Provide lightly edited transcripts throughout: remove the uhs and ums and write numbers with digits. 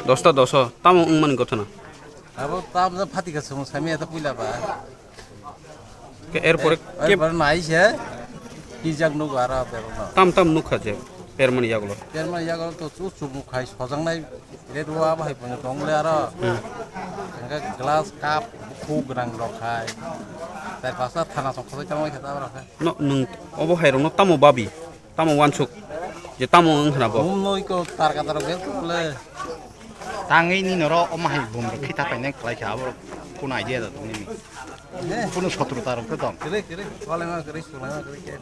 দশটা দশ তামো মান কথা না আবো তাম যা ফাটি গেছে মো সামি এত পুইলা বা এরপরে এবার নাইছে কি জাগ নু গারা বেরো না তাম তাম নুখা যে পেরমানি ইয়াগুলো পেরমানি ইয়াগুলো তো চু চু মু খাই সজাংনাই রেদুয়া বাহাই পনে দংলে আর গ্লাস কাপ ফুগ রাং রখাই তার পাশা থানা সংসদ চামাই খেতা রাখা নং অবহাই রং তামো বাবি তামো ওয়ানসুক যে তামো হনাবো বুম নইকো তার কাতার গেল বলে 당의 니너로 엄마의 몸으로 기타 빠이는 클라이치 아버로 kuna idea da tuni kuno sotru tarom pedom 그래 그래 걸레마 그래 술레마 그래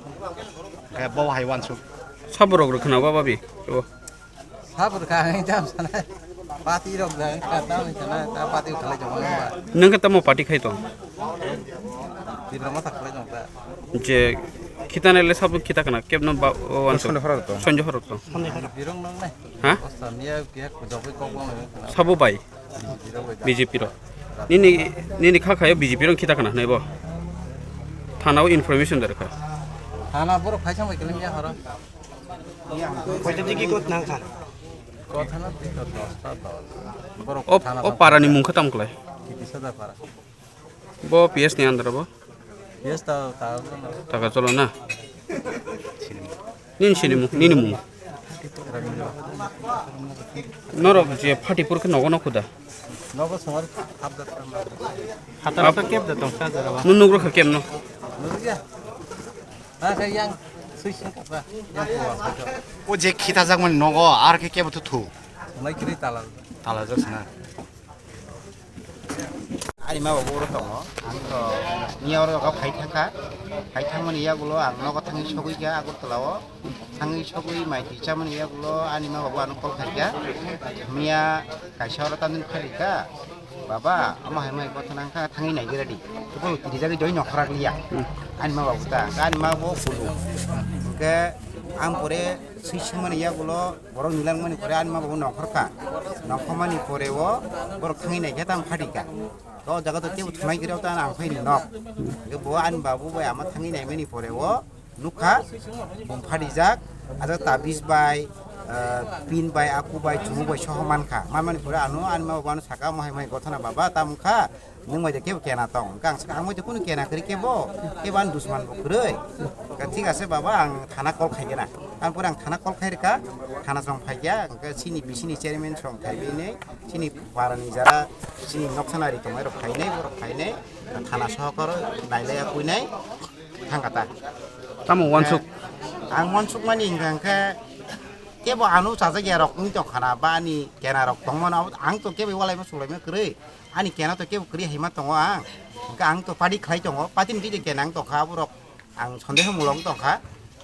ka bawa haiwan su sabro gro khna babi to 사부를 가행 잠잖아 파티로 가행 갔다 오잖아 다 파티 갈래 좀 봐. nang ka tamo party khai to 디라마 딱 갈래 좀 봐. je khitanele sab khita kana kebno wansuk sonjo horok to 비롱 낭네 ha 어스타미야 기약 저거 거고는 sabo bai bjp ro nini kha khayo bjp ro khita kana naibo thanao information dar kha 하나 보러 파이상 먹길이야 하라 koita digi kot nang khan কথানা টিকা 10টা 10 বড় o parani mung khatam klai কিসদা পারা bo ps ni andra bo ইয়েস্তা তাও taka cholo na nin sinimu ninimu noro je phati pur ke nogo nokhuda নব সমর হাবদাত hatara ka kep da tong ka jara ba nunugro kha kemno 누구야 아 그냥 수신 가봐 양 o je khita jagman nogo ar ke kep thu 나이 그리 달라 tala jasna Ari ma babu ro tongo ang to niya ro ka phai thaka phai thangmani yagulo ang nogo thangi sogui ga agurtolao thangi sogui mai tichamani yagulo ani ma babu an kol khaika miya kaisa ro tanin khalika baba ama hai mai kothana ka thangi nai geradi to ko tiri jagi joi nokhra liya ani ma babu ta ani ma bo pulu ke ang pore sismani ya gulo borok nilang mani pore ani ma babu nongkhorka nongkhomani pore wo borok thangi nai ketam phadika to jaga to kebu thmai gire ta ang phai ni nok ge bo ani babu bai ama thangi nai mani pore wo nukha bum phadijak ada tabis bai pin bai aku bai chumu bai sohman kha mamani pore anu ani ma babu saka mohai mai gothana baba tamkha nung mai kebu kena tong kang sakang moi kunu kena kri kebo keban dusman bo krei ka ঠিক আছে বাবা আং থানা call খাইগে না আমি পুরো আং থানা কল খাই রেখা থানা সং ফাইগা সিনি বিসিনি চেয়ারম্যান সং খাইবে নেই সিনি পারানি যারা সিনি নকশানারি তোমায় খাইনাই বড় খাইনাই থানা সহকার নাইলাইয়া কইনাই থাঙ্গাতা তামো ওয়ানসুক আং মনসুক মানি ইংখাংখা কেবো আনু চাজা গিয়া রক নি তখানা বা আনি কেনা রক তংমন আং তো কেবো ওয়ালাইমা সুলাইমা করি আনি কেনা তো কেবো করি হিমা তং আং তো পাড়ি খাই তং পাতিন দিদি কেনাং তখা বরক ang sondeho mulong tongkha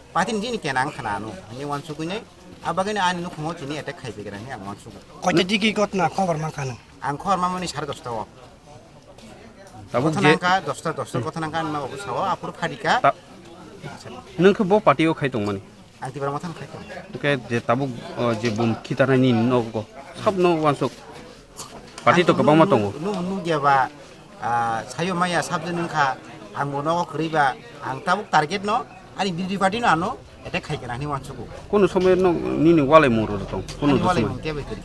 patin jini kenang khananu ni wansuku ni abagani ani nu khomo chini attack khaibe gerani ang wansuku কয়টা দিকে কত না খবর মা খানো ang khor mamani 10:30 o তাবো যে কথানাকা 10:10 কথানাকা ani ma babu sawo apur phadika नोंखौ ब पार्टियाव खायदों माने ang tibara mathan khaito okay जे ताबो जे बुम खितारानि नगो सबनो वानसुक पार्टी तो गोबां मा दङ nu nu geba sayo maya sabde nungkha ang mono khriba ang tabuk target no ani bidi party no ano attack khai gerani wansuku কোনো সময় নিনি ওয়ালাই মরো দং কোনো ani walai সময় mungke be kri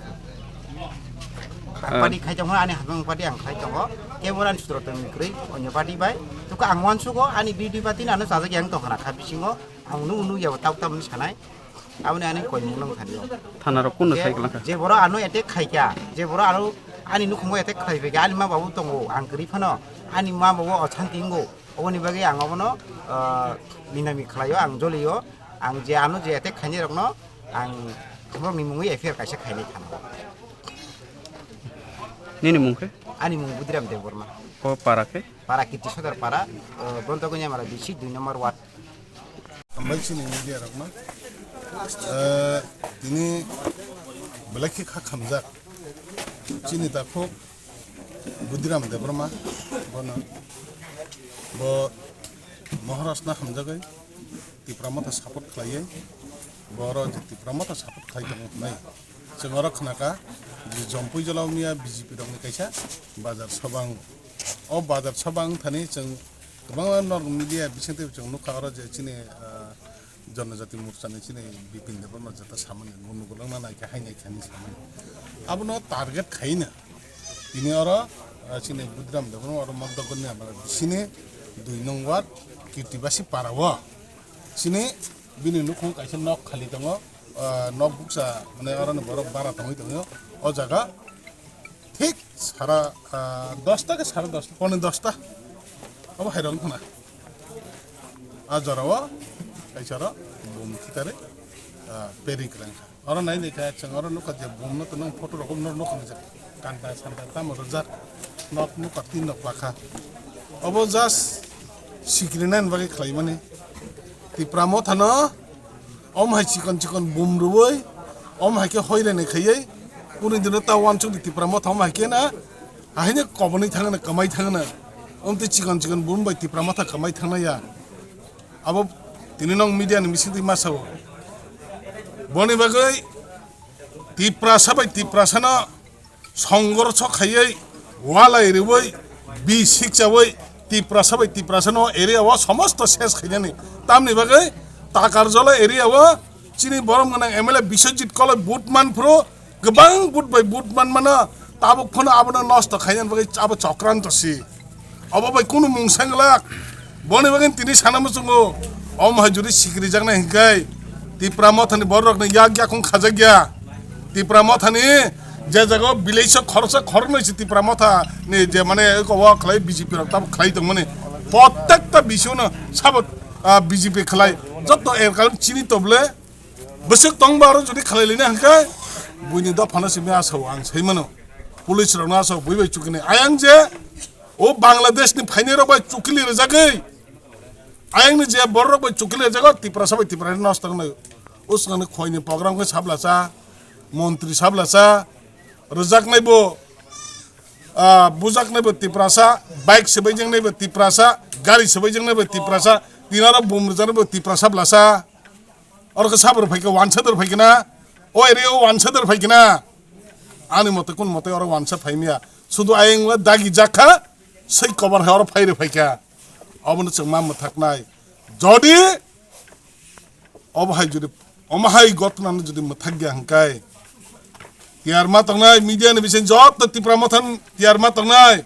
party khai jong ani habang party ang khai jong kemoran sutro teng kri onyo party bai tuka ang wansuko ani bidi party no ano saja yang tong khana khabisingo ang nu nu ya tauk tam sanai abone ani koi mulong thaniyo থানার কোন cycle je boro ano attack khai kya je boro ano ani nu khongo attack khai be ani ma babu tongo ang kri phano ani ma babu ochantingo oboni bagi ang obono minami khlayo ang joliyo ang je ano je attack khani rokno ang khomro ni mungui affair kaisa khaini thana নিনি মুখে ani mung budiram de borma ও পারাকে para kiti sodar para bontogonya mara bisi 2 number ward Ambil sini dia rakna. Ini belaki kah kamzak. Sini takho budiram debrama. Bona. Bo Maharashtra kamzagai. Ti pramata support khlaiye. Boro ti pramata support khlai dong nai. Sengora khnaka ji jompui jalawmiya BJP dong kaisa bazar sabang. O bazar sabang thani jeng गोबां नर्ग media बिसंते जों नुखारा जे चिने जनजाति मोर्चानि चिने बिपिन देबन जता सामान्य गुनुगुलांना नायका हायनाय खानि सामान्य आबनो target खाइना दिनै आरो चिने बुद्राम देबन आरो मगदगनि आमार बिसिने 2 नং वार्ड किटिबासि पाराव चिने बिनि नुखं काइसे नक खालि दङ नक बुक्सा माने आरो बर बारा दङै दङ अ जागा ठीक सारा 10 टा के 10:30 पौने 10 टा अब हैरान खाना आज जरावा कैसारा बुम खितारे पेरिक रंग और नहीं देखा चंग और नुका जब बुम न तो नंग फोटो रकम न नुका निजा कांता सांता ताम रजार नक नुका 3 नक लाखा अब जास सिक्रिनान बागे खलाई माने ती प्रामो थाना ओम हाय चिकन बुम रुबै ओम हाय के होइले ने खयै पुनि दिन ता वान चुक ती प्रामो थाम हाय के ना हायने कबनै थांगना कमाई थांगना Om tu chikan bun baik tipra mata kamai thana ya. Abo tininong media ni misi ti masawo. Boni bagai tipra sabai tipra sana songgor chok khayai wala eriwai bi sikchawai tipra sabai tipra sana area wa समस्त शेष khayani. Tamni bagai takar jola area wa chini borom ganang MLA Biswajit kala butman pro gebang but bai butman mana tabuk phona abona nasta khayan bagai abo chokranto si. अब भाई कुनु मुंगसंगलाक बने बगन तिनी साना मसुंगो ओम हजुरी सिकरी जगना हिंकाय तिप्राम थानी बर रखने याग याकुं खाजा गया तिप्राम थानी जे जगह बिलेस खरच नइसे तिप्राम था ने जे माने को वा खलाई बीजेपी र तब खलाई त माने प्रत्येकटा बिसु न सब बीजेपी खलाई जत एरकाल चिनी तबले बसक तंगबारो जुदि खलाइलिने हिंकाय बुइनि द फानासि मे आसौ आं सैमनो पुलिस रना आसौ बुइबाय चुकिने आयां जे ओ बांग्लादेश नि फाइनेरो बाय चुकिलि रजागै आयंग नि जे बररो बाय चुकिलि रजागो तिप्रा सबै तिप्रा नष्ट न उसने खयनि प्रोग्राम को साबलासा मन्त्री साबलासा रजाक नायबो बुजाक नायबो तिप्रासा बाइक सबैजों नायबो तिप्रासा गाड़ी सबैजों नायबो Tiprasa Dinara Bum रजानबो Tipra साबलासा Or Saber Fake, one setter Fakina, or Rio, one setter Fakina. Animatakun Mote or one Sapamia. So do I with Dagi Jaka, say cover her of Fire Faka. Ominous Mamma Taknai. Jody Obahai Omahai got none to the Matagia Hankai. Yarmatanai, Median Vision Job, the Tipramotan, Yarmatanai.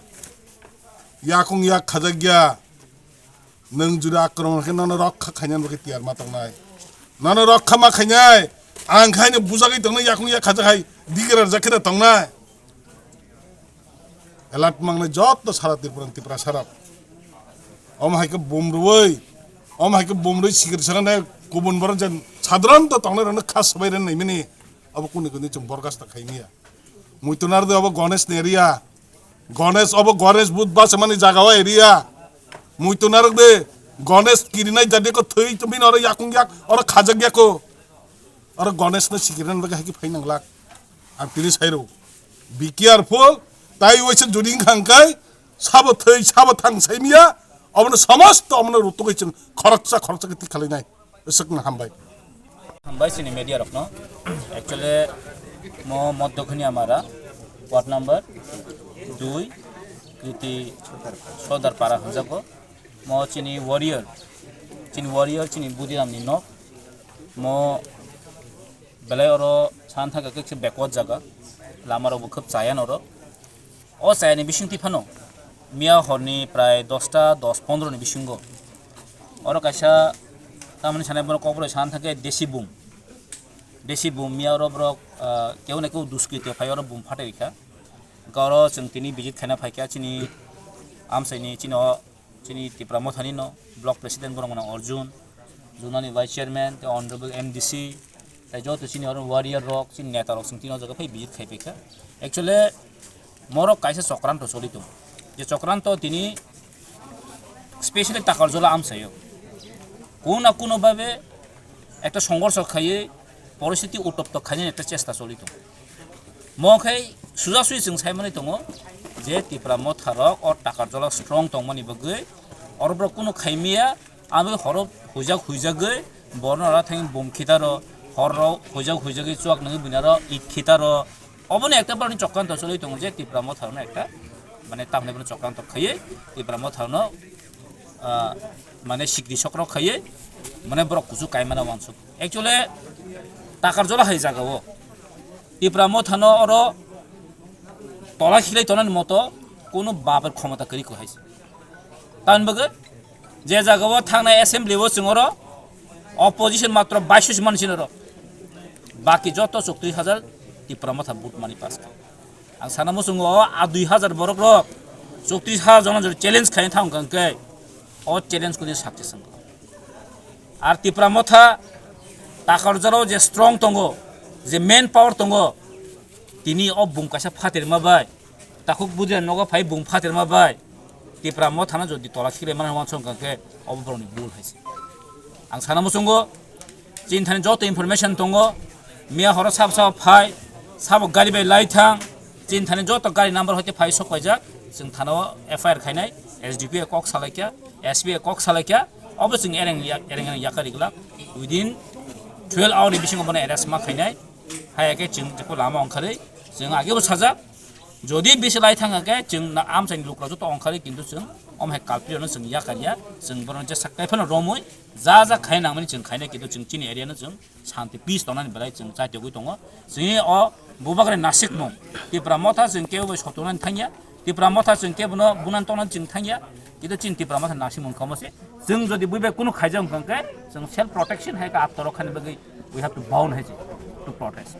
Yakung Yak Kazagya. Nung Judakron, Hanan Rock Kanyan with Yarmatanai. Nana Rock Kamakanyai. And kind of Buzaki Yakung Yakazai, Digger Zaketa Tongai. A lot among the job, the Sarati Tiprasarap. Omahaka Boomruay. Omahaka Boomru Sigurd Kubun Borjan, Sadran, the Toner and the Casway and Mini of Kunikunich Borgasta Kaimia. Mutunardo of a Gones area. Gones of a Gones Wood Basamani Zagawa area. Mutunarde, Gones Kirina Jadeko Tui to mean or a Yakunyak or a Kazagako or a Gones no Sikiran Vaki Pain Lak. And finish hero. Be careful, Tai was doing Hankai, Sabotage, Sabatang Samia, of the Samas, Domino Rutuation, Koroksa Korokati Kalinai. Second Hambai. Hambai sini media rokno. Actually, mo Moddokhunia Mara, what number? 2, Kriti Sodar Para Hanzako, mo Chini Warrior, Chini Budiram Nino, mo Beleoro Santa Kakik backward Jaga, Lamaro Bukup Sayan Oro, O Sayani Bishing Tipano, Mia Horni, Prai, Dosta, Dos Pondro Bishingo, Orokasha. তারমানে সানে বড় কবরে শান থাকে দেশি broom মিয়া রব্রক কেউ না কেউ দুষ্কৃত ফাইর broom ফাটে রেখা গর जों তিনি বিজিত খানা ফাইকা চিনি আমসাইনি চিনি ত্রিপুরা মথানি ন ব্লক প্রেসিডেন্ট বরং অর্জুন জুনানি ভাইস চেয়ারম্যান তে অনারেবল এমডিসি তাই যত চিনি আর ওয়ারিয়ার রক চিনি নেতা রক চিনি জায়গা ফাই বিজিত খাই ফাইকা एक्चुअली মরক কাইসে চক্রান্ত চলিত যে চক্রান্ত তিনি স্পেশালি টাকার জলা আমসাইও কোনো কোনোভাবে একটা সংঘর্ষ খাইয়ে পরিস্থিতি উত্তপ্ত খাইয়ে একটা চেষ্টা চলিত মখাই সুজাসুই जों সাইমানি দङ যে ত্রিপুরা মথারক অর টাকার জলা স্ট্রং দংমানি বগৈ অরব্র কোনো খাইমিয়া আমি হরব হুইজাগৈ বর্ণরা থাকি বম খিতার হর হুইজাগৈ চুয়াক নই বিনার ইট খিতার অবনে একটা বারনি চক্রান্ত চলিত দङ যে ত্রিপুরা মথারনে একটা মানে তামনে বনে চক্রান্ত খাইয়ে ত্রিপুরা মথারন মানে সিকরি চক্র খাইয়ে মানে বড় কুচু কাইমানা ওয়ানস एक्चुअली টাকার জলা হাই জাগাও ত্রিপুরা মথানো অর তলা খিলাই তনার মতো কোনো বাপের ক্ষমতা করি কহাইছে তানবগে যে জাগাও থানায় অ্যাসেম্বলিও जोंर অপোজিশন মাত্র 22 মানসিনর বাকি যত 34000 ত্রিপুরা মথা বুট মানি পাস আং সানামো जोंङो आ 2000 বরক রক 34000 জন চ্যালেঞ্জ খাই থাং কাंके और चैलेंज को सक्सेस और ত্রিপুরা मथा टाकार जराव जे स्ट्रंग दङ जे मेन पावर दङ तिनी अब बुमकासा फातेरमाबाय ताखौ बुदिया नगा फाइ बुम फातेरमाबाय ত্রিপুরা मथाना जदि तला खिले मान वान संकाके अब बरनि बुल हाइसे आं सानामो जोंङो चिन्थानि जत इनफरमेशन दङ मिया हर साब फाइ साब गारि बाय लाइथां चिन्थानि जत गारि नाम्बार हते फाइ सकयजा जों थानाव एफआईआर खायनाय एसडीपी कक सालायखा एसबी कक सालायखा अब जों एरें याकारिगला विदिन 12 आवर बिसिङ बने एरेस्ट मा खायनाय हायाके जों जेको लामा अंखारै जों आगेबो साजा जदि बिसे लाइ थाङाके जों आमसाइनि लुक्रा जत अंखारै किन्तु जों अमहे कालप्रियनो जों याकारिया जों बरन जे साकायफोन रमै जा खायनांमनि जों खायनाय किन्तु जों चिनि एरियानो जों शान्ति पीस दनानि बेलाय जों जातिगै दङ जोंनि अ बुबाग्रे नासिक नं ত্রিপুরা मथा जों केबो सतनानि थांया ত্রিপুরা मथा जों केबनो बुनान तनानि जों थांया किन्तु चिन ত্রিপুরা मथा नासि मोनखामसे जों जदि बुबे कुनु खायजों कंके जों सेल्फ प्रोटेक्शन है का आत्तर खानि बगै वी हैव टू बाउंड है टू प्रोटेक्ट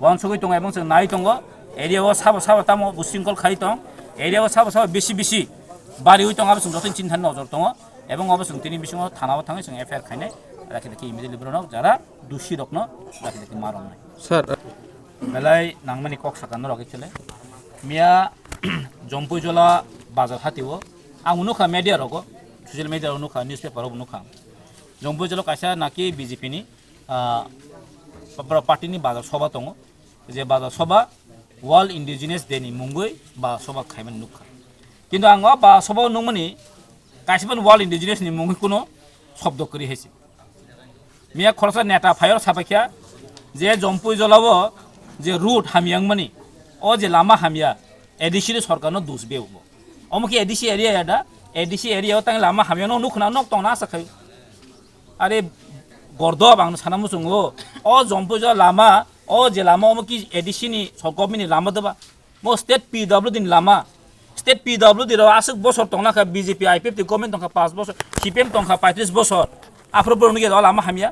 वान सगै दङ एबं जों नाय दङ एरियाव साबा तामो बुसिंकल खाइ दं एरियाव साबा बेसि बारि उइ दङ आबो जों जतिन चिन्थानि नजर दङ एबं आबो जों तिनि बिसिङाव थानाव थाङै जों एफआईआर खायनाय राखि इमिडिएटलि ब्रनो जारा दुसि रखनो राखि मारनाय सर बेलाय नांमानि कक साकान रगे चले मिया जम्पुजला बाजार हातिवो आं उनुखा मेडिया रगो ससियेल मेडिया उनुखा न्यूज पेपर उनुखा जम्पुजला कासा नाकि बीजेपी नि पार्टीनि बाजार सभा दङ जे बाजार सभा वर्ल्ड इंडिजिनियस डे नि मुंगै बा सभा खायमान नुखा किन्तु आं बा सभा नुमनि कासिबन वर्ल्ड इंडिजिनियस नि मुंगै कुनो शब्द करि हेसि মিয়া খরচা নেতা ফায়ার সাপাখিয়া যে জম্পুই জলাবো যে রুট হামিয়াং মানি ও যে লামা হামিয়া এডিসি সরকারনো দুষ বেউবো অমুকি এডিসি এরিয়া এটা এডিসি এরিয়াও তাই লামা হামিয়ানো নুখনা নক টং না সাখাই আরে গর্দব আং সানামু সঙ্গো ও জম্পুই জলা লামা ও যে লামা অমুকি এডিসি নি গভর্নমেন্ট লামা দেবা মো স্টেট পিডব্লিউ দিন লামা স্টেট পিডব্লিউ দি আসুক বছর টংনা বিজেপি আইপিএফ দি গভর্নমেন্ট টংকা 5 বছর সিপিএম টংকা 35 বছর আফ্রো বরুণকে লামা হামিয়া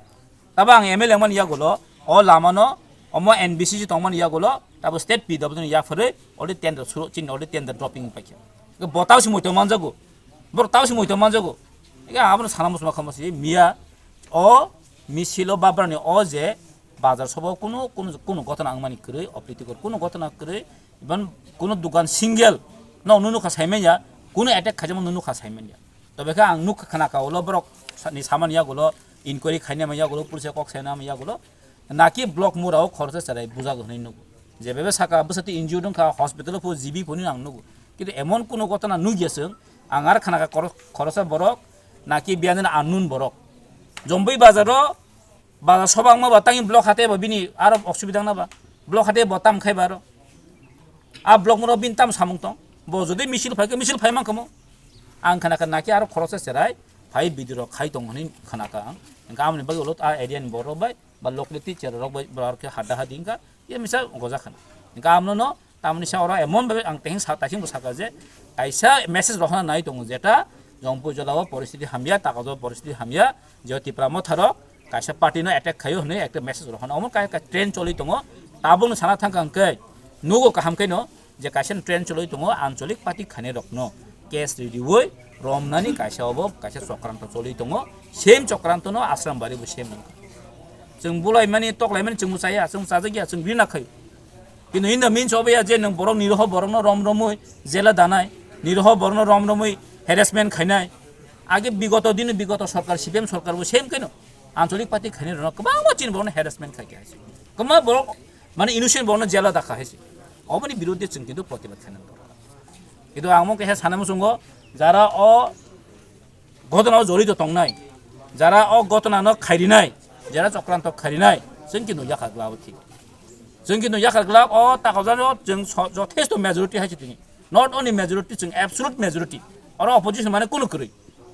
তাবা আং এমএলএ মান ইয়াগুলো ও লামানো অমো এনবিসি তংমান ইয়াগুলো তারপর স্টেট পিডব্লিউ ইয়া ফরে অলরেডি টেন্ডার শুরু চিন অলরেডি টেন্ডার ড্রপিং পাইছে বতাও সি মইতো মানজাগো বতাও সি মইতো মানজাগো এগা আমন সানা মুসমা খামসি মিয়া ও মিছিল বাবরানি ও যে বাজার সবাও কোনো ঘটনা আংমানি করে অপ্রীতিকর কোনো ঘটনা করে ইভেন কোনো দোকান সিঙ্গেল ন নুনুখা সাইমেয়া কোনো অ্যাটাক খাইজাম নুনুখা সাইমেয়া তবে আং নুখ খানা কাউলো বরক নি সামান ইয়াগুলো ইনকোয়ারি খাইনা মাইয়াগুলো পুলিশে কক সাইনা মাইয়াগুলো নাকি ব্লক মুরাও খরচা চারাই বুঝা গহনাই নগো যেভাবে সাকা বসাতে ইনজিও দংখা হসপিটালে ফো জিবি ফোনি আং নগো কিন্তু এমন কোনো ঘটনা নুগিয়েছে আঙার খানাকা খরচা বরক নাকি বিয়ান আনুন বরক জম্বই বাজার সবাং মাবা তাই ব্লক হাতে বিনি আর অসুবিধা নাবা ব্লক হাতে বতাম খাইবা আর ব্লক মুরাও বিনতাম সামুং তং ব যদি মিছিল ফাইমাং খামো आं खानाखा नाखि आरो खरसा सेराय फाइ बिदिर खाइ दं हनि खानाखा गामनि बागै उलट आ एरियानि बर बाय बा लकेलिटी चेर रक बाय बारके हादा हादिंका ये मिसा गजा खाना गामनो न तामनि सावरा एमन बाय आं तेहिं सा तासिं बसाका जे आइसा मेसेज रखना नाय दं जेटा जंपु जलाव परिस्थिति हामिया ताकाजो परिस्थिति हामिया जे तिप्रामो थारो काइसा पार्टिनो अटैक खायो हने एकटा मेसेज रखना अमन काय ट्रेन चलि दङ ताबुन साना थांकांकै नुगो काहामकैनो जे काइसा ट्रेन चलि दङ आঞ্চলিক पार्टी खाने रखनो केस रिडिवै रमनानि काइसावबो काइसा चक्रान्त चलि दङ सेम चक्रान्तनो आश्रमबारिबो सेम नङा जों बुलाय माने तकलाय माने जों मुसाया जों साजागिया जों बिनाखै किन्तु इन द मिन्स अफ या जे नों बरं निरह बरंनो रमरमै जेला दानाय निरह बरंनो रमरमै हेरेसमेन्ट खायनाय आगे विगत दिन विगत सरकार सिपिएम सरकारबो सेम कैनो आঞ্চলিক पार्टी खाने रन गोबां चिन बरंनो हेरेसमेन्ट खायके हायसे गोमा बरं माने इनोसेन्ट बरंनो जेला दाखा हायसे अबनि बिरुद्धे जों किन्तु प्रतिबाद खायनांगौ কিন্তু আমো কেহে সানামু সঙ্গ যারা অ ঘটনাও জড়িত তংনাই যারা অ ঘটনানো খাইরিনাই যারা চক্রান্ত খাইরিনাই जों কিন্তু ইয়াখাগলাও ঠিক जों কিন্তু ইয়াখাগলা অ তাকাজানো जों যথেষ্ট মেজরিটি হাইছে তিনি নট অনলি মেজরিটি जों এবসলিউট মেজরিটি আর অপোজিশন মানে কোনো করি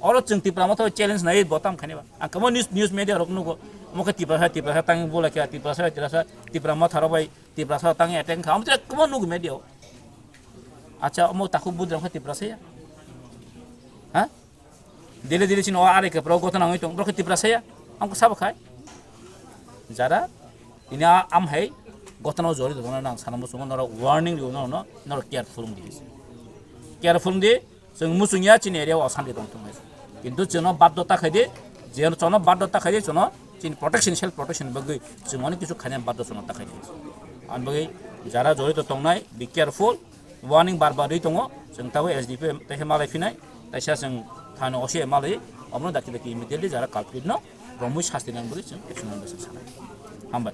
আর जों তিপ্রামত চ্যালেঞ্জ নাই বতাম খানিবা আ কম নিউজ মিডিয়া রকনুগো মকে তিপ্রা তাং বলাকে তিপ্রামত হারবাই তিপ্রাসা তাং অ্যাটেক খাম তে কম নুগ মিডিয়া अच्छा mau takut budra khati prasaya ha dile dile chin o are ke pro gotna ngoi tong khati prasaya amko sab khai jara ina am hai gotna jori dona nang sanamo sungo nara warning yo no nara careful di जों मुसुंगिया चिन area असान्ति दं तंग किन्तु जोंनो बाध्यता खायदे जेन चनो बाध्यता खायदे चनो चिन protection self protection बगै जों माने किछु खाने बाध्य चनो ताखायदे आन बगै जारा जरित तंगनाय बी केयारफुल वार्निंग बार दै दङ जों ताबो एसडिपि तेहे मालाय फिनाय ताइसा जों थानो असे मालाय अमनो दाखि इमिडियेटलि जारा काल्प्रिट न ब्रह्म शास्ति नांगौ जों एक्सन नांगौ सानाय हामबाय